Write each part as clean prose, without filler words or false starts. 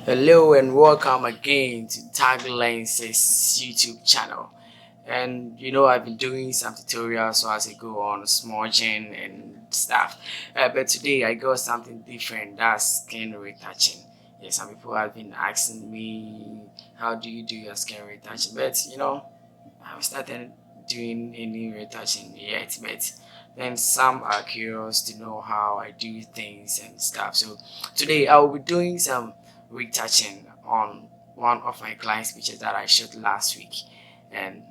Hello and welcome again to Tag LENSEZ YouTube channel. And I've been doing some tutorials as I go on, smudging and stuff. But today I got something different. That's skin retouching. Yeah, some people have been asking me, how do you do your skin retouching? But I haven't started doing any retouching yet. But then some are curious to know how I do things and stuff. So today I will be doing some retouching on one of my clients' pictures that I shot last week. And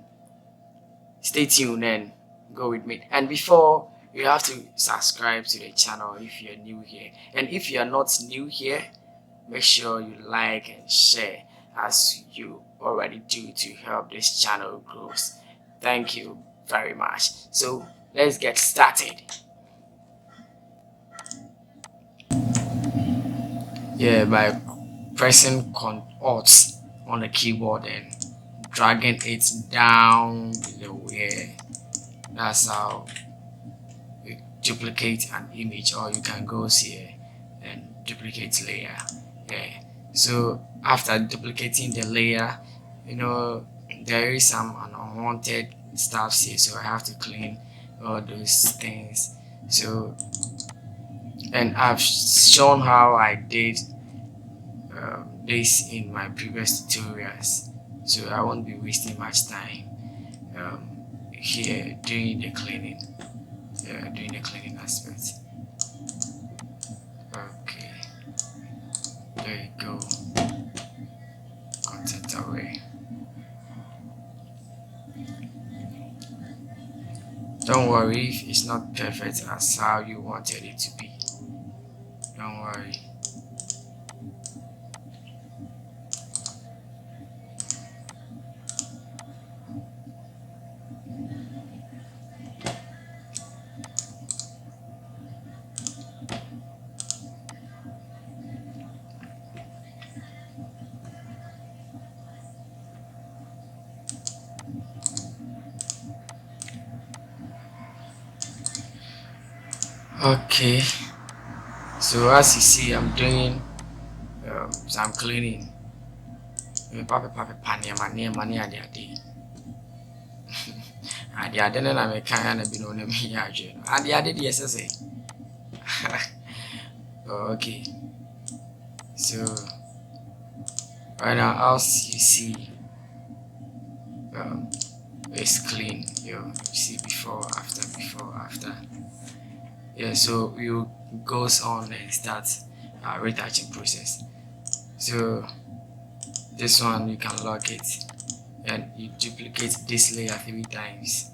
stay tuned and go with me. And before, you have to subscribe to the channel if you're new here. And if you're not new here, make sure you like and share as you already do to help this channel grow. Thank you very much. So let's get started. Yeah, by pressing Alt on the keyboard and dragging it down below here. That's how you duplicate an image, or you can go here and duplicate layer. Yeah. So after duplicating the layer, there is some unwanted stuff here, so I have to clean all those things. So, and I've shown how I did this in my previous tutorials, so I won't be wasting much time here doing the cleaning, doing the cleaning aspect. Okay, there you go. Content away. Don't worry if it's not perfect as how you wanted it to be. Don't worry. Okay, so as you see, I'm doing some cleaning. Papa pania mania ade ade na me kan na bi no na me ya adwe no ade de yesese. Okay, so right now as you see, it's clean. You see before after. Yeah, so you goes on and starts retouching process. So this one you can lock it and you duplicate this layer 3 times.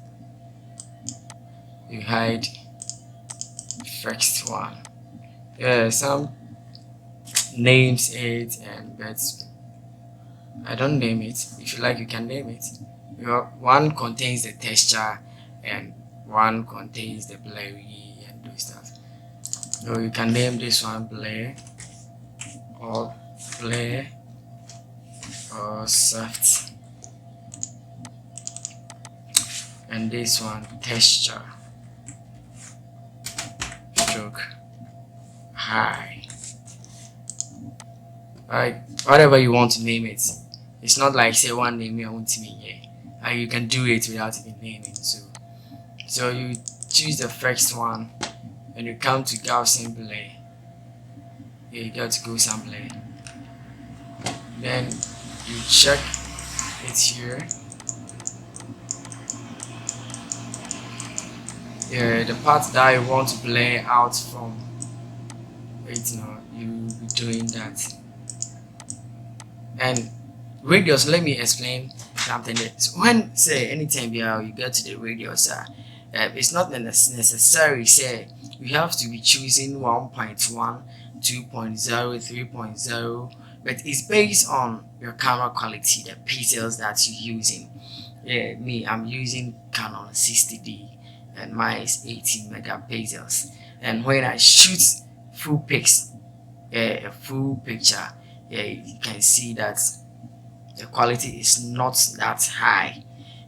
You hide the first one. Yeah, some names it, and that's, I don't name it. If you like, you can name it. One contains the texture and one contains the blurry and those stuff. So you can name this one blur or blur or soft, and this one texture, stroke, high. Like whatever you want to name it. It's not like say one name you want to me, yeah. You can do it without even naming. So you choose the first one and you come to Gaussian blur. Yeah, you got to Gaussian blur. Then you check it here. Yeah, the part that you want to blur out from. Wait, no, you be doing that. And radius, let me explain something. When say anytime you get to the radius, it's not necessary say you have to be choosing 1.1, 2.0, 3.0, but it's based on your camera quality, the pixels that you're using. Yeah, I'm using Canon 60D and mine is 18 megapixels. And when I shoot full pics, a full picture, you can see that the quality is not that high.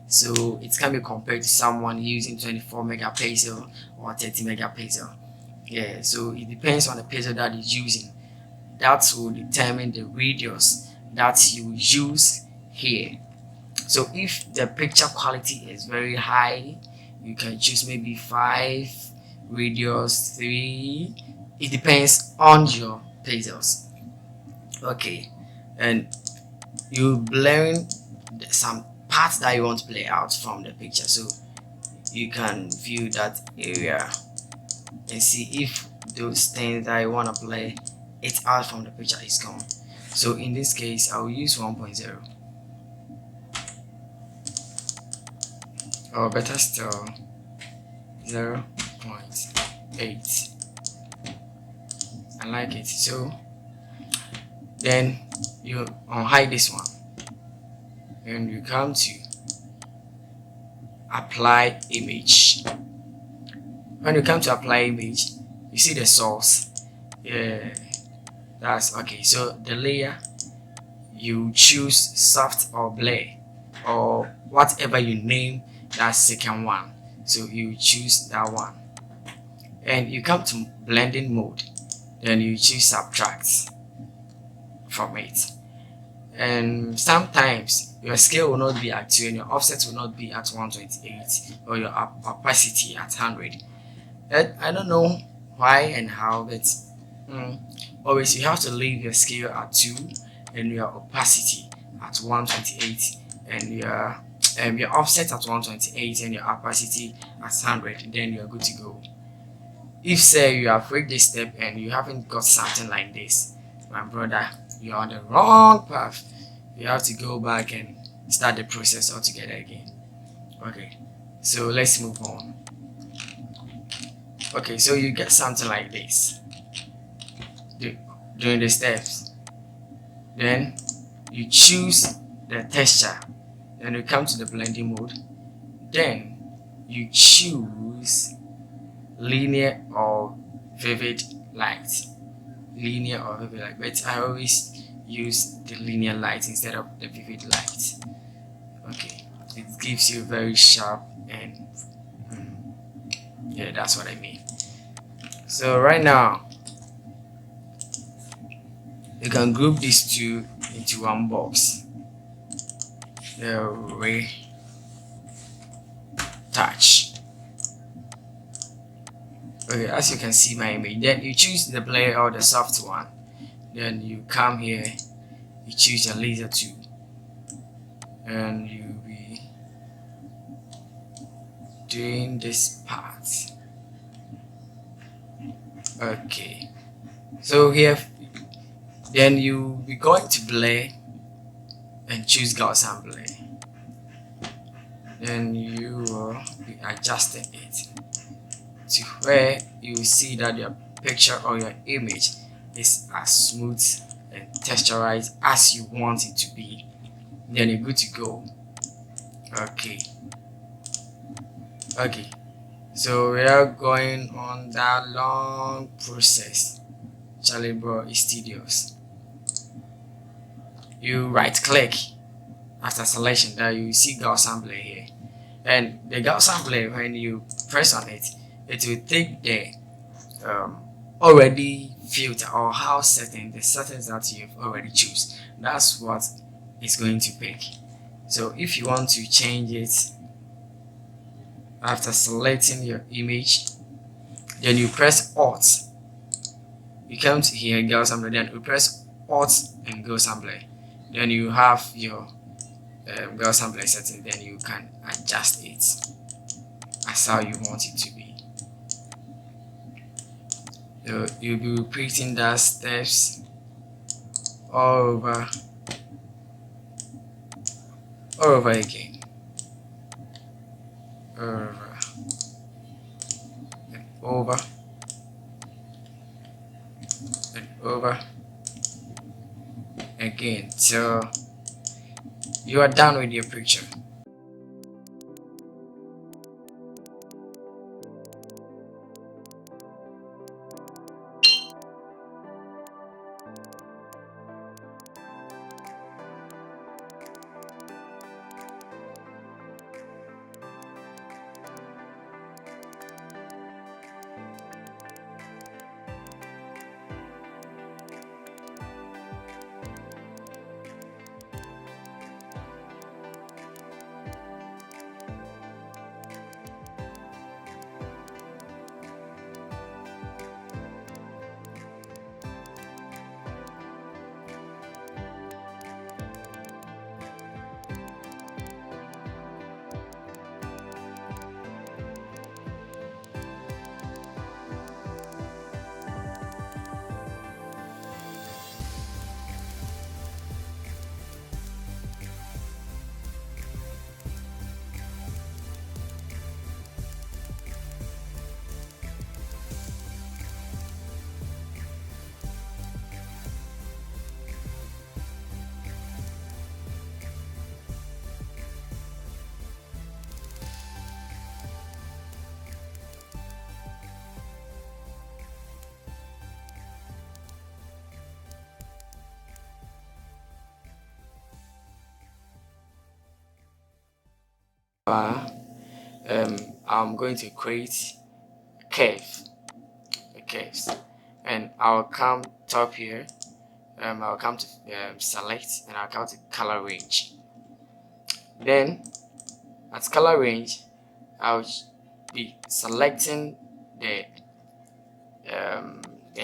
So it can be compared to someone using 24 megapixel or 30 megapixel. Yeah, so it depends on the pixel that is using. that will determine the radius that you use here. So if the picture quality is very high, you can choose maybe 5 radius, 3. It depends on your pixels. Okay, and you blurring some parts that you want to play out from the picture, so you can view that area and see if those things that you want to play it out from the picture is gone. So in this case, I will use 1.0, or better still 0.8. I like it. So then you unhide this one and you come to apply image. When you come to apply image, you see the source. Yeah, that's okay. So the layer, you choose soft or blur, or whatever you name that second one. So you choose that one and you come to blending mode, then you choose subtract from it. And sometimes your scale will not be at 2 and your offset will not be at 128, or your opacity at 100. And I don't know why and how, but always you have to leave your scale at 2 and your opacity at 128, and your offset at 128 and your opacity at 100. Then you're good to go. If say you have reached this step and you haven't got something like this, my brother, you're on the wrong path. You have to go back and start the process altogether again. Okay, so let's move on. Okay, so you get something like this during the steps. Then you choose the texture, then you come to the blending mode, then you choose linear or vivid light. Linear or vivid light, but I always use the linear light instead of the vivid light. Okay, it gives you very sharp and yeah, that's what I mean. So right now you can group these two into one box. The retouch. Okay, as you can see my image, then you choose the blur or the soft one, then you come here, you choose your laser tool, and you'll be doing this part. Okay, so here then you'll be going to blur and choose Gaussian blur, then you will be adjusting it to where you will see that your picture or your image is as smooth and texturized as you want it to be. Then you're good to go. Okay, so we are going on that long process. Charlie bro is tedious. You right click after selection, that you see Gaussian blur here, and the Gaussian blur, when you press on it, it will take the already filter or house setting, the settings that you've already choose. That's what it's going to pick. So if you want to change it after selecting your image, then you press Alt. You come to here, Gaussian blur, then you press Alt and Gaussian blur. Then you have your Gaussian blur setting, then you can adjust it as how you want it to be. So you'll be repeating that steps all over again, over again till you are done with your picture. I'm going to create a curve, and I'll come top here. I'll come to select, and I'll come to color range. Then at color range, I'll be selecting the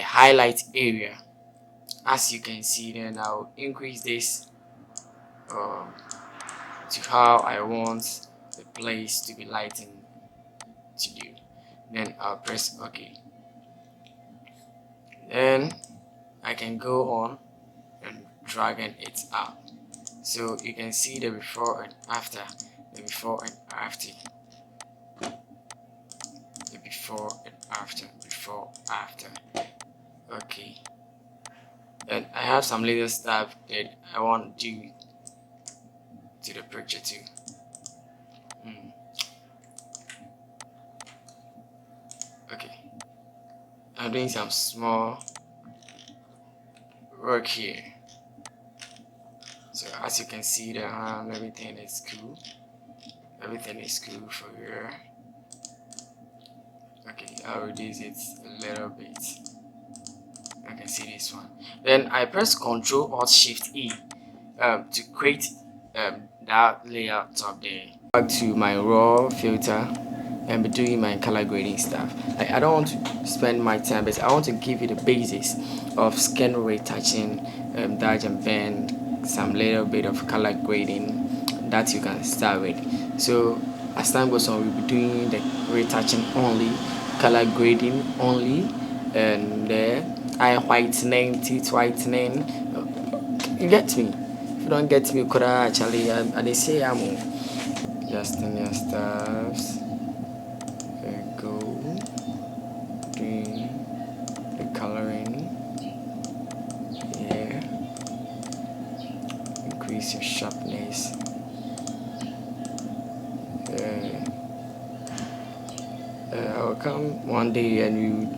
highlight area. As you can see, then I'll increase this to how I want the place to be lightened to do. Then I'll press OK. Then I can go on and dragging it up. So you can see the before and after, the before and after, the before and after, before, after. Okay. And I have some little stuff that I want to do to the picture too. Okay. I'm doing some small work here. So as you can see, the everything is cool. Everything is cool for here. Okay, I'll reduce it a little bit. I can see this one. Then I press Ctrl Alt Shift E to create that layer top there. Back to my raw filter and be doing my color grading stuff. I don't want to spend my time, but I want to give you the basics of skin retouching, dodge and bend, some little bit of color grading that you can start with. So as time goes on, we'll be doing the retouching only, color grading only, and eye whitening, teeth whitening. You get me? If you don't get me, could I actually they say I'm just in your stuffs. There we go. Doing the coloring here. Increase your sharpness. I'll come one day and you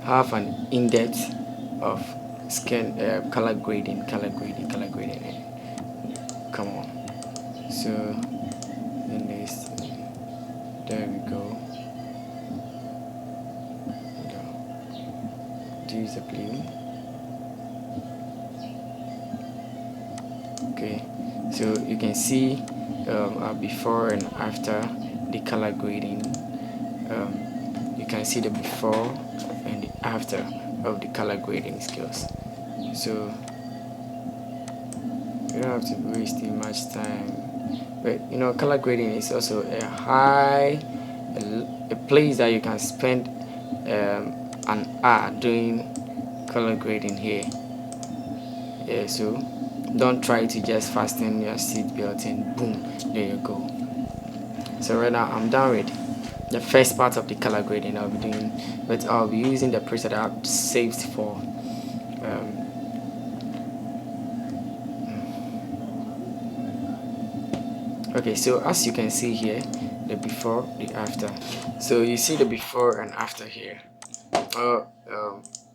have an in-depth of skin color grading. Come on. So in this, there we go. Use the blue. Okay, so you can see before and after the color grading. You can see the before and the after of the color grading skills. So you don't have to waste too much time. But you know, color grading is also a place that you can spend an hour doing color grading here. Yeah, so don't try to just fasten your seatbelt and boom, there you go. So right now I'm done with the first part of the color grading I'll be doing, but I'll be using the preset that I've saved for okay. So as you can see here, the before, the after. So you see the before and after here.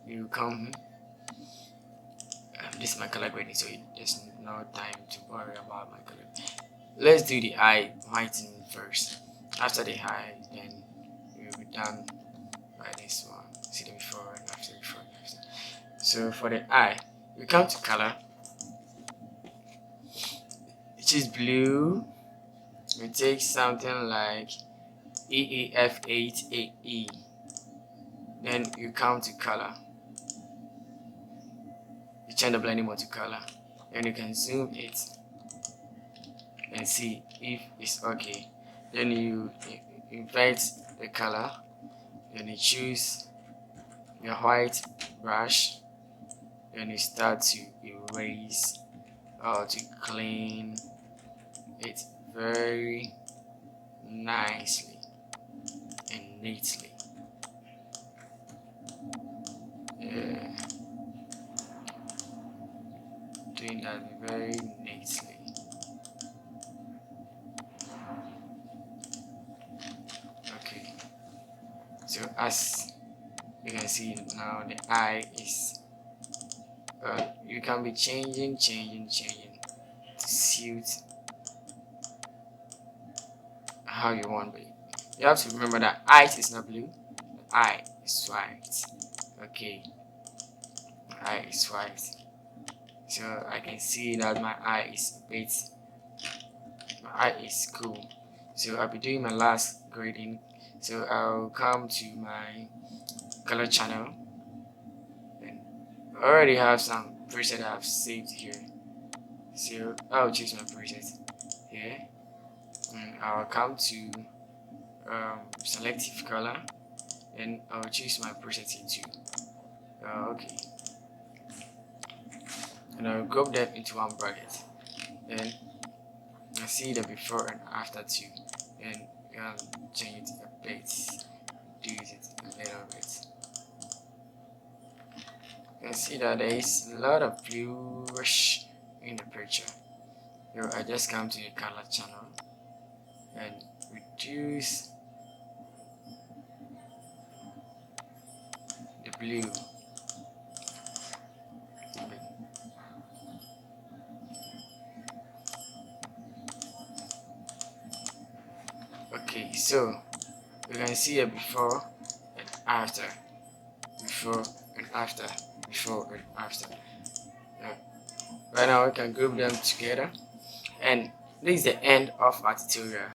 You come this is my color grading, so there's no time to worry about my color. Let's do the eye whitening first. After the eye, then we'll be done by this one. See the before and after, before and after. So for the eye, we come to color, which is blue. We take something like EAF8AE. Then you come to color. You turn the blending mode to color, and you can zoom it and see if it's okay. Then you invert the color, then you choose your white brush, then you start to erase or to clean it very nicely and neatly. Doing that very neatly. Okay, so as you can see now, the eye is you can be changing to suit how you want it. You have to remember that eyes is not blue, the eye is white. Okay, my eye is white. So I can see that my eye is a bit, my eye is cool. So I'll be doing my last grading. So I'll come to my color channel, and I already have some preset I've saved here. So I'll choose my preset here, and I'll come to selective color, and I'll choose my preset here too. Okay, and I'll group them into one bracket, and I see the before and after too, and change it a bit, do it a little bit. You can see that there is a lot of bluish in the picture. So I just come to the color channel and reduce the blue. Okay, so you can see a before and after, before and after, before and after. Right now we can group them together, and this is the end of our tutorial.